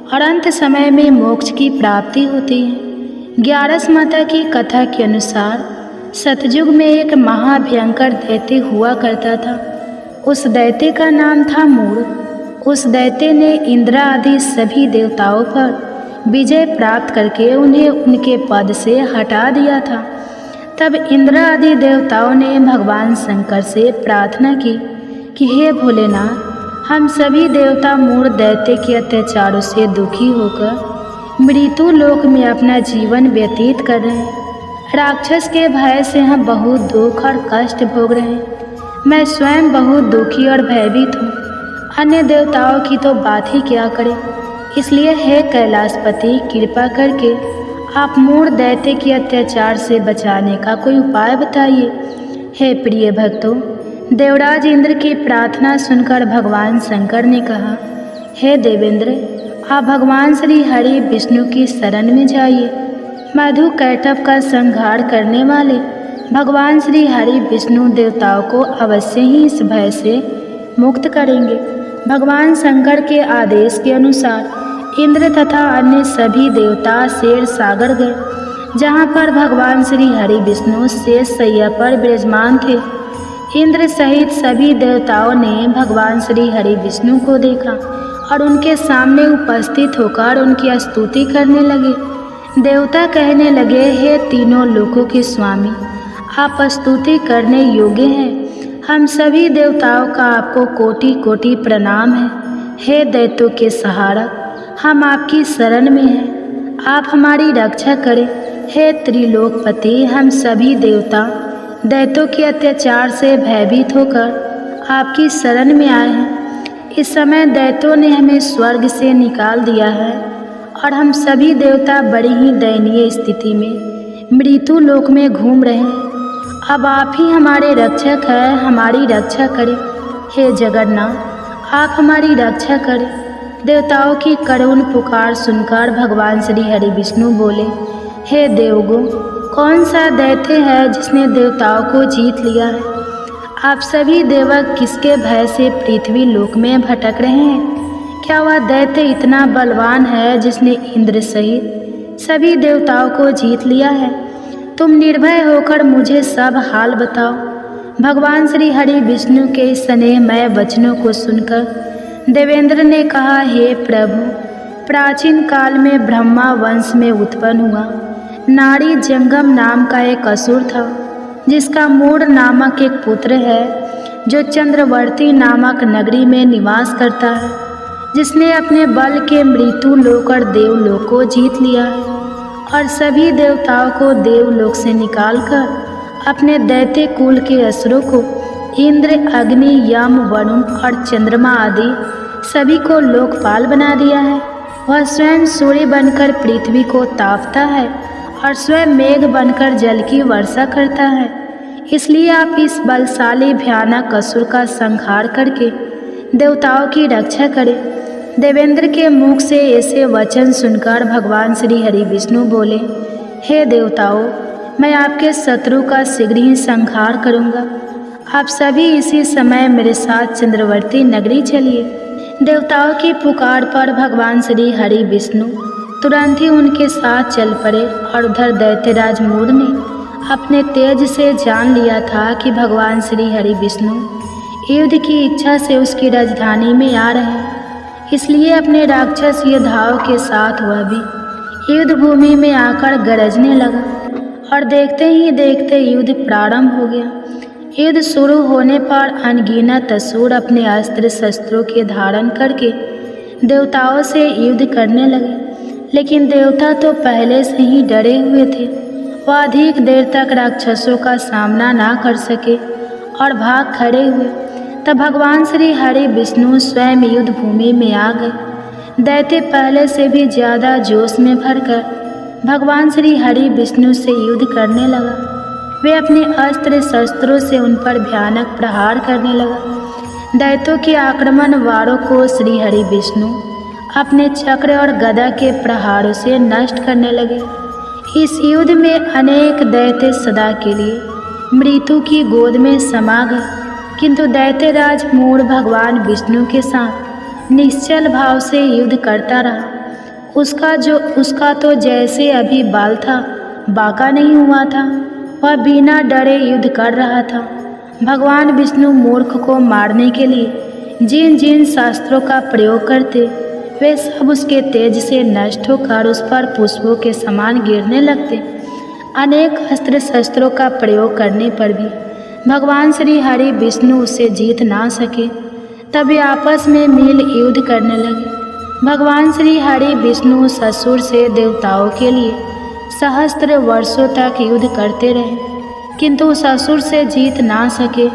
और अंत समय में मोक्ष की प्राप्ति होती है। 11 माता की कथा के अनुसार सतयुग में एक महाभयंकर दैत्य हुआ करता था। उस दैत्य का नाम था मूढ़। उस दैत्य ने इंद्र आदि सभी देवताओं पर विजय प्राप्त करके उन्हें उनके पद से हटा दिया था। तब इंद्र आदि देवताओं ने भगवान शंकर से प्रार्थना की कि हे भोलेनाथ, हम सभी देवता मूढ़ दैत्य के अत्याचारों से दुखी होकर मृत्यु लोक में अपना जीवन व्यतीत कर रहे हैं। राक्षस के भय से हम बहुत दुख और कष्ट भोग रहे हैं। मैं स्वयं बहुत दुखी और भयभीत हूँ। अन्य देवताओं की तो बात ही क्या करें। इसलिए हे कैलाशपति, कृपा करके आप मूढ़ दैत्य के अत्याचार से बचाने का कोई उपाय बताइए। हे प्रिय भक्तों, देवराज इंद्र की प्रार्थना सुनकर भगवान शंकर ने कहा, हे देवेंद्र, आप भगवान श्री हरि विष्णु की शरण में जाइए। मधु कैटभ का संहार करने वाले भगवान श्री हरि विष्णु देवताओं को अवश्य ही इस भय से मुक्त करेंगे। भगवान शंकर के आदेश के अनुसार इंद्र तथा अन्य सभी देवता शेर सागर गए, जहाँ पर भगवान श्री हरि विष्णु शेष शैया पर विराजमान थे। इंद्र सहित सभी देवताओं ने भगवान श्री हरि विष्णु को देखा और उनके सामने उपस्थित होकर उनकी स्तुति करने लगे। देवता कहने लगे, हे तीनों लोकों के स्वामी, आप स्तुति करने योग्य हैं। हम सभी देवताओं का आपको कोटि कोटि प्रणाम है। हे दैत्यों के सहारा, हम आपकी शरण में हैं, आप हमारी रक्षा करें। हे त्रिलोकपति, हम सभी देवता दैत्यों के अत्याचार से भयभीत होकर आपकी शरण में आए हैं। इस समय दैत्यों ने हमें स्वर्ग से निकाल दिया है और हम सभी देवता बड़ी ही दयनीय स्थिति में मृत्यु लोक में घूम रहे हैं। अब आप ही हमारे रक्षक हैं, हमारी रक्षा करें। हे जगन्नाथ, आप हमारी रक्षा करें। देवताओं की करुण पुकार सुनकर भगवान श्री हरि विष्णु बोले, हे देवगो, कौन सा दैत्य है जिसने देवताओं को जीत लिया है? आप सभी देवक किसके भय से पृथ्वी लोक में भटक रहे हैं? क्या वह दैत्य इतना बलवान है जिसने इंद्र सहित सभी देवताओं को जीत लिया है? तुम निर्भय होकर मुझे सब हाल बताओ। भगवान श्री हरि विष्णु के स्नेहमय वचनों को सुनकर देवेंद्र ने कहा, हे प्रभु, प्राचीन काल में ब्रह्मा वंश में उत्पन्न हुआ नारी जंगम नाम का एक असुर था, जिसका मूढ़ नामक एक पुत्र है, जो चंद्रवर्ती नामक नगरी में निवास करता है, जिसने अपने बल के मृत्यु लोक और देवलोक को जीत लिया है और सभी देवताओं को देवलोक से निकालकर अपने दैत्य कुल के असुरों को इंद्र, अग्नि, यम, वरुण और चंद्रमा आदि सभी को लोकपाल बना दिया है। वह स्वयं सूर्य बनकर पृथ्वी को तापता है और स्वयं मेघ बनकर जल की वर्षा करता है। इसलिए आप इस बलशाली भयानक असुर का संहार करके देवताओं की रक्षा करें। देवेंद्र के मुख से ऐसे वचन सुनकर भगवान श्री हरि विष्णु बोले, हे देवताओं, मैं आपके शत्रु का शीघ्र ही संहार करूँगा। आप सभी इसी समय मेरे साथ चंद्रवर्ती नगरी चलिए। देवताओं की पुकार पर भगवान श्री हरि विष्णु तुरंत ही उनके साथ चल पड़े और उधर दैत्यराज मूढ़ ने अपने तेज से जान लिया था कि भगवान श्री हरि विष्णु युद्ध की इच्छा से उसकी राजधानी में आ रहे हैं। इसलिए अपने राक्षस योद्धाओं के साथ वह भी युद्ध भूमि में आकर गरजने लगा और देखते ही देखते युद्ध प्रारंभ हो गया। युद्ध शुरू होने पर अनगिनत असुर अपने अस्त्र शस्त्रों के धारण करके देवताओं से युद्ध करने लगे, लेकिन देवता तो पहले से ही डरे हुए थे। वह अधिक देर तक राक्षसों का सामना ना कर सके और भाग खड़े हुए। तब भगवान श्री हरि विष्णु स्वयं युद्ध भूमि में आ गए। दैत्य पहले से भी ज़्यादा जोश में भरकर भगवान श्री हरि विष्णु से युद्ध करने लगा। वे अपने अस्त्र शस्त्रों से उन पर भयानक प्रहार करने लगा। दैत्यों के आक्रमण वारों को श्री हरि विष्णु अपने चक्र और गदा के प्रहारों से नष्ट करने लगे। इस युद्ध में अनेक दैत्य सदा के लिए मृत्यु की गोद में समा गए, किंतु दैत्यराज मूढ़ भगवान विष्णु के साथ निश्चल भाव से युद्ध करता रहा। उसका तो जैसे अभी बाल था, बांका नहीं हुआ था। वह बिना डरे युद्ध कर रहा था। भगवान विष्णु मूर्ख को मारने के लिए जिन जिन शास्त्रों का प्रयोग करते, वे सब उसके तेज से नष्ट होकर उस पर पुष्पों के समान गिरने लगते। अनेक अस्त्र शस्त्रों का प्रयोग करने पर भी भगवान श्री हरि विष्णु उसे जीत ना सके। तब वे आपस में मिल युद्ध करने लगे। भगवान श्री हरि विष्णु ससुर से देवताओं के लिए सहस्त्र वर्षों तक युद्ध करते रहे, किंतु उस असुर से जीत ना सके।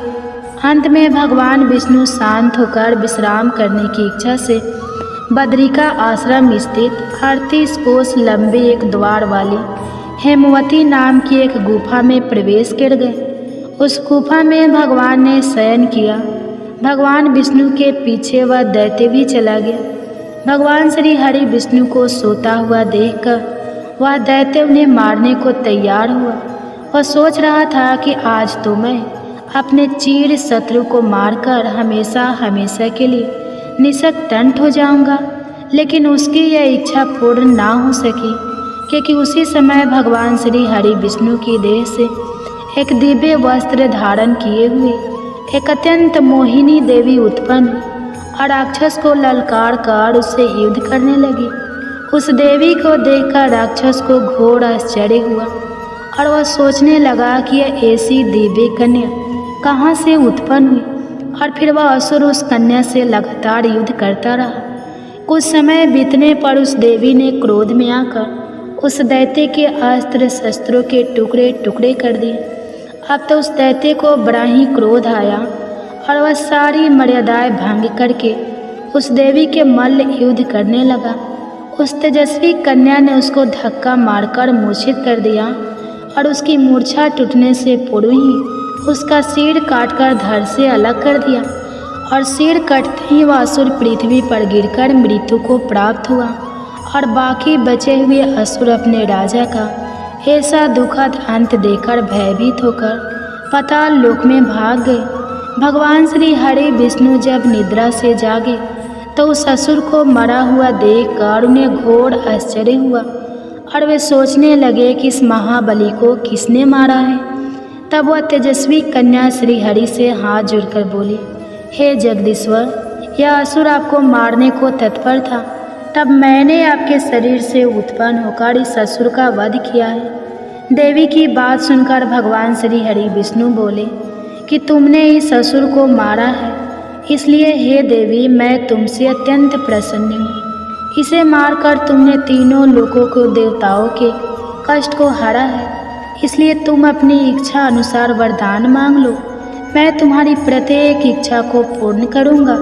अंत में भगवान विष्णु शांत होकर विश्राम करने की इच्छा से बद्रिका आश्रम स्थित 38 कोस लंबे एक द्वार वाली हेमवती नाम की एक गुफा में प्रवेश कर गए। उस गुफा में भगवान ने शयन किया। भगवान विष्णु के पीछे वह दैत्य भी चला गया। भगवान श्री हरि विष्णु को सोता हुआ देखकर वह दैत्य उन्हें मारने को तैयार हुआ। वह सोच रहा था कि आज तो मैं अपने चीर शत्रु को मारकर हमेशा हमेशा के लिए निशक्तंठ हो जाऊंगा, लेकिन उसकी यह इच्छा पूर्ण ना हो सकी, क्योंकि उसी समय भगवान श्री हरि विष्णु की देह से एक दिव्य वस्त्र धारण किए हुए एक अत्यंत मोहिनी देवी उत्पन्न हुई और राक्षस को ललकार कर उससे युद्ध करने लगी। उस देवी को देखकर राक्षस को घोर आश्चर्य हुआ और वह सोचने लगा कि यह ऐसी दिव्य कन्या कहाँ से उत्पन्न हुई, और फिर वह असुर उस कन्या से लगातार युद्ध करता रहा। कुछ समय बीतने पर उस देवी ने क्रोध में आकर उस दैत्य के अस्त्र शस्त्रों के टुकड़े टुकड़े कर दिए। अब तो उस दैत्य को बड़ा ही क्रोध आया और वह सारी मर्यादाएं भंग करके उस देवी के मल्ल युद्ध करने लगा। उस तेजस्वी कन्या ने उसको धक्का मारकर मूर्छित कर दिया और उसकी मूर्छा टूटने से पूर्व ही उसका सिर काटकर धड़ से अलग कर दिया, और सिर कटते ही वह असुर पृथ्वी पर गिरकर मृत्यु को प्राप्त हुआ और बाकी बचे हुए असुर अपने राजा का ऐसा दुखद अंत देखकर भयभीत होकर पाताल लोक में भाग गए। भगवान श्री हरि विष्णु जब निद्रा से जागे तो उस असुर को मरा हुआ देखकर उन्हें घोर आश्चर्य हुआ और वे सोचने लगे कि इस महाबली को किसने मारा है। तब वह तेजस्वी कन्या श्री हरि से हाथ जोड़कर बोली, हे जगदीश्वर, यह असुर आपको मारने को तत्पर था, तब मैंने आपके शरीर से उत्पन्न होकर इस असुर का वध किया है। देवी की बात सुनकर भगवान श्री हरि विष्णु बोले कि तुमने इस असुर को मारा है, इसलिए हे देवी मैं तुमसे अत्यंत प्रसन्न हूँ। इसे मारकर तुमने तीनों लोकों को देवताओं के कष्ट को हरा है, इसलिए तुम अपनी इच्छा अनुसार वरदान मांग लो, मैं तुम्हारी प्रत्येक इच्छा को पूर्ण करूँगा।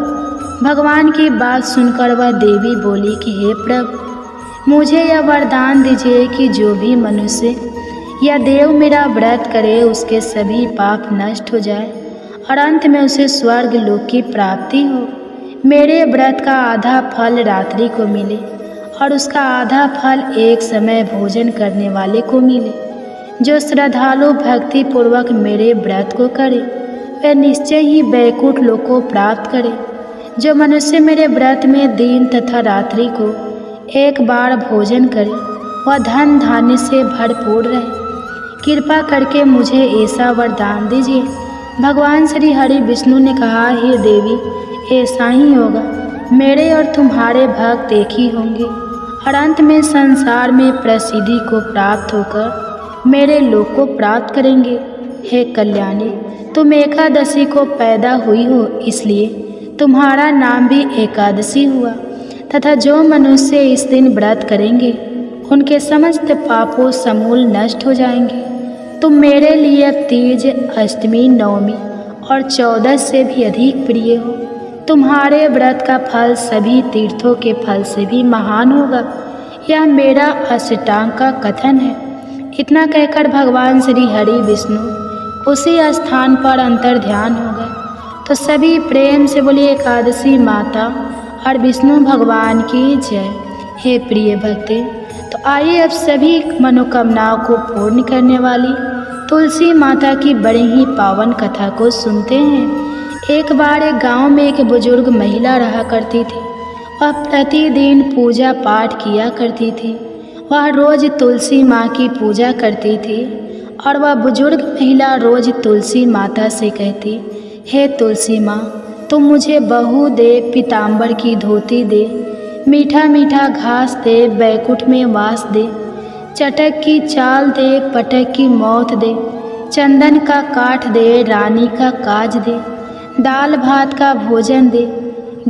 भगवान की बात सुनकर वह देवी बोली कि हे प्रभु, मुझे यह वरदान दीजिए कि जो भी मनुष्य या देव मेरा व्रत करे उसके सभी पाप नष्ट हो जाए और अंत में उसे स्वर्ग लोक की प्राप्ति हो। मेरे व्रत का आधा फल रात्रि को मिले और उसका आधा फल एक समय भोजन करने वाले को मिले। जो श्रद्धालु भक्ति पूर्वक मेरे व्रत को करे वह निश्चय ही वैकुंठ लोक को प्राप्त करे। जो मनुष्य मेरे व्रत में दिन तथा रात्रि को एक बार भोजन करे वह धन धान्य से भरपूर रहे। कृपा करके मुझे ऐसा वरदान दीजिए। भगवान श्री हरि विष्णु ने कहा, हे देवी, ऐसा ही होगा। मेरे और तुम्हारे भक्त एक ही होंगे और अंत में संसार में प्रसिद्धि को प्राप्त होकर मेरे लोक को प्राप्त करेंगे। हे कल्याणी, तुम एकादशी को पैदा हुई हो, इसलिए तुम्हारा नाम भी एकादशी हुआ तथा जो मनुष्य इस दिन व्रत करेंगे उनके समस्त पापों समूल नष्ट हो जाएंगे। तुम मेरे लिए अब तीज, अष्टमी, नवमी और 14 से भी अधिक प्रिय हो। तुम्हारे व्रत का फल सभी तीर्थों के फल से भी महान होगा। यह मेरा अष्टांग का कथन है। इतना कहकर भगवान श्री हरि विष्णु उसी स्थान पर अंतर ध्यान हो गए। तो सभी प्रेम से बोलिए एकादशी माता और विष्णु भगवान की जय। हे प्रिय भक्ते, तो आइए अब सभी मनोकामनाओं को पूर्ण करने वाली तुलसी माता की बड़ी ही पावन कथा को सुनते हैं। एक बार एक गांव में एक बुजुर्ग महिला रहा करती थी। वह प्रतिदिन पूजा पाठ किया करती थी। वह रोज तुलसी माँ की पूजा करती थी और वह बुजुर्ग महिला रोज तुलसी माता से कहती, हे तुलसी माँ, तुम मुझे बहू दे, पीताम्बर की धोती दे, मीठा मीठा घास दे, बैकुंठ में वास दे, चटक की चाल दे, पटक की मौत दे, चंदन का काठ दे, रानी का काज दे, दाल भात का भोजन दे,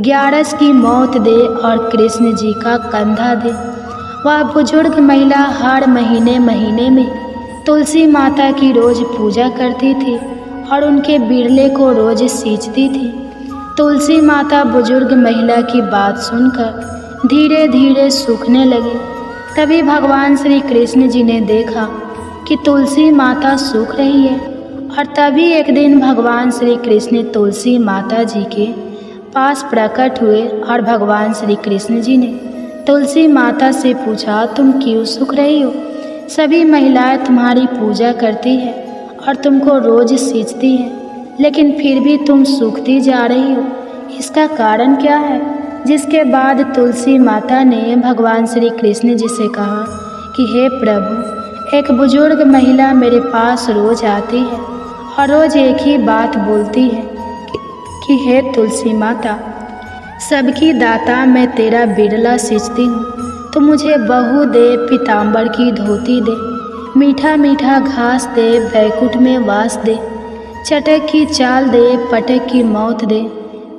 ग्यारस की मौत दे और कृष्ण जी का कंधा दे। वह बुजुर्ग महिला हर महीने महीने में तुलसी माता की रोज पूजा करती थी और उनके बिरले को रोज सींचती थी। तुलसी माता बुजुर्ग महिला की बात सुनकर धीरे धीरे सूखने लगे। तभी भगवान श्री कृष्ण जी ने देखा कि तुलसी माता सूख रही है। और तभी एक दिन भगवान श्री कृष्ण तुलसी माता जी के पास प्रकट हुए और भगवान श्री कृष्ण जी ने तुलसी माता से पूछा, तुम क्यों सूख रही हो? सभी महिलाएं तुम्हारी पूजा करती है और तुमको रोज सींचती हैं, लेकिन फिर भी तुम सूखती जा रही हो, इसका कारण क्या है? जिसके बाद तुलसी माता ने भगवान श्री कृष्ण जी से कहा कि हे प्रभु, एक बुजुर्ग महिला मेरे पास रोज आती है और रोज एक ही बात बोलती है कि हे तुलसी माता, सबकी दाता मैं तेरा बिरला सींचती हूँ, तो मुझे बहू दे, पीताम्बर की धोती दे, मीठा मीठा घास दे, बैकुंठ में वास दे, चटक की चाल दे, पटक की मौत दे,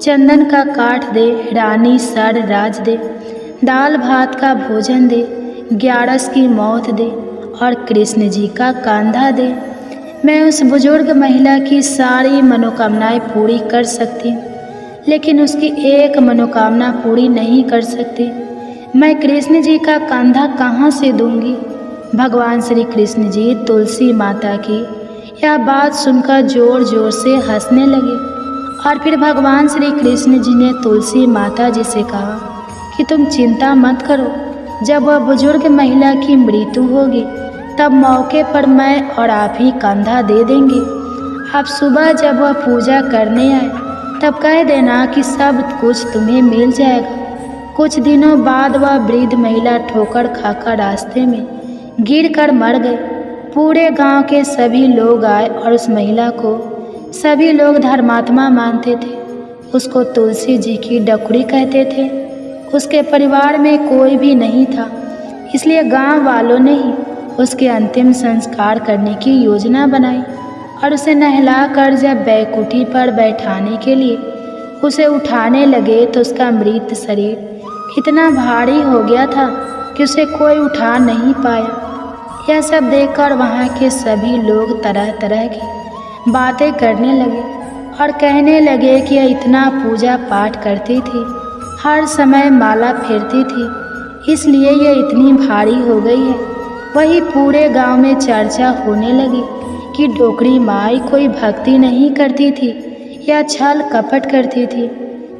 चंदन का काठ दे, रानी सर राज दे, दाल भात का भोजन दे, ग्यारस की मौत दे और कृष्ण जी का कंधा दे। मैं उस बुजुर्ग महिला की सारी मनोकामनाएं पूरी कर सकती हूँ, लेकिन उसकी एक मनोकामना पूरी नहीं कर सकती। मैं कृष्ण जी का कंधा कहाँ से दूंगी? भगवान श्री कृष्ण जी तुलसी माता की यह बात सुनकर जोर जोर से हंसने लगे। और फिर भगवान श्री कृष्ण जी ने तुलसी माता जी से कहा कि तुम चिंता मत करो, जब वह बुजुर्ग महिला की मृत्यु होगी तब मौके पर मैं और आप ही कंधा दे देंगे। आप सुबह जब वह पूजा करने आए तब कह देना कि सब कुछ तुम्हें मिल जाएगा। कुछ दिनों बाद वह वृद्ध महिला ठोकर खाकर रास्ते में गिरकर मर गई। पूरे गांव के सभी लोग आए और उस महिला को सभी लोग धर्मात्मा मानते थे। उसको तुलसी जी की डकुरी कहते थे। उसके परिवार में कोई भी नहीं था, इसलिए गांव वालों ने ही उसके अंतिम संस्कार करने की योजना बनाई और उसे नहलाकर जब बैकुंठी पर बैठाने के लिए उसे उठाने लगे तो उसका मृत शरीर इतना भारी हो गया था कि उसे कोई उठा नहीं पाया। यह सब देखकर वहाँ के सभी लोग तरह तरह की बातें करने लगे और कहने लगे कि यह इतना पूजा पाठ करती थी, हर समय माला फेरती थी, इसलिए यह इतनी भारी हो गई है। वही पूरे गांव में चर्चा होने लगी कि डोकरी माई कोई भक्ति नहीं करती थी या छल कपट करती थी।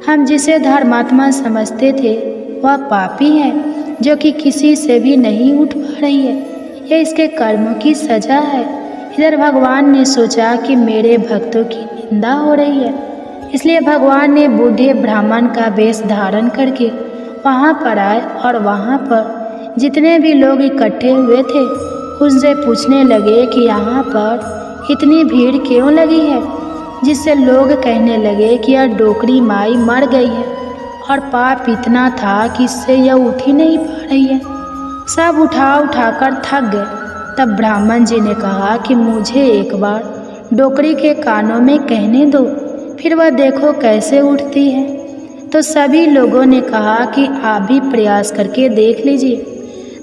हम जिसे धर्मात्मा समझते थे वह पापी है जो कि किसी से भी नहीं उठ पा रही है। यह इसके कर्मों की सजा है। इधर भगवान ने सोचा कि मेरे भक्तों की निंदा हो रही है, इसलिए भगवान ने बूढ़े ब्राह्मण का वेश धारण करके वहाँ पर आए और वहाँ पर जितने भी लोग इकट्ठे हुए थे उनसे पूछने लगे कि यहाँ पर इतनी भीड़ क्यों लगी है, जिससे लोग कहने लगे कि यह डोकरी माई मर गई है और पाप इतना था कि इससे यह उठ ही नहीं पा रही है। सब उठाकर थक गए। तब ब्राह्मण जी ने कहा कि मुझे एक बार डोकरी के कानों में कहने दो, फिर वह देखो कैसे उठती है। तो सभी लोगों ने कहा कि आप भी प्रयास करके देख लीजिए।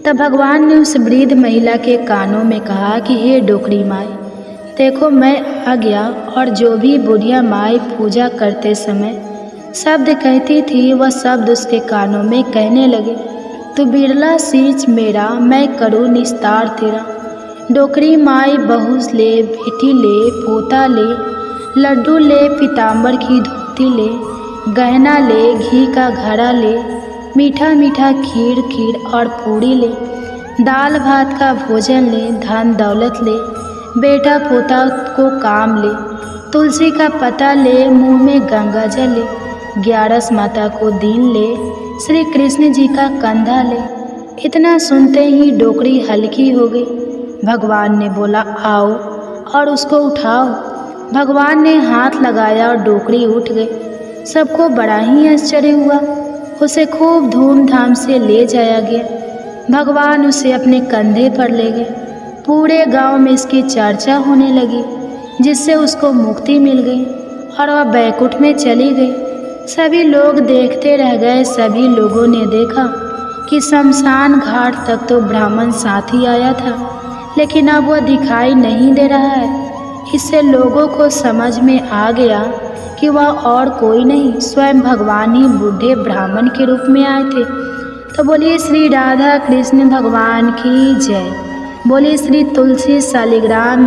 तब भगवान ने उस वृद्ध महिला के कानों में कहा कि हे डोकरी माई, देखो मैं आ गया। और जो भी बुढ़िया माई पूजा करते समय शब्द कहती थी वह शब्द उसके कानों में कहने लगे, तू बिरला सींच मेरा, मैं करूँ निस्तार तेरा। डोकरी माई बहू ले, बेटी ले, पोता ले, लड्डू ले, पीताम्बर की धोती ले, गहना ले, घी का घड़ा ले, मीठा मीठा खीर और पूड़ी ले, दाल भात का भोजन ले, धन दौलत ले, बेटा पोता को काम ले, तुलसी का पत्ता ले, मुंह में गंगा जल ले, 11 माता को दीन ले, श्री कृष्ण जी का कंधा ले। इतना सुनते ही डोकरी हल्की हो गई। भगवान ने बोला, आओ और उसको उठाओ। भगवान ने हाथ लगाया और डोकरी उठ गई। सबको बड़ा ही आश्चर्य हुआ। उसे खूब धूमधाम से ले जाया गया। भगवान उसे अपने कंधे पर ले गए। पूरे गांव में इसकी चर्चा होने लगी, जिससे उसको मुक्ति मिल गई और वह बैकुंठ में चली गई। सभी लोग देखते रह गए। सभी लोगों ने देखा कि शमशान घाट तक तो ब्राह्मण साथी आया था, लेकिन अब वह दिखाई नहीं दे रहा है। इससे लोगों को समझ में आ गया कि वह और कोई नहीं, स्वयं भगवान ही बूढ़े ब्राह्मण के रूप में आए थे। तो बोलिए श्री राधा कृष्ण भगवान की जय। बोलिए श्री तुलसी शालिग्राम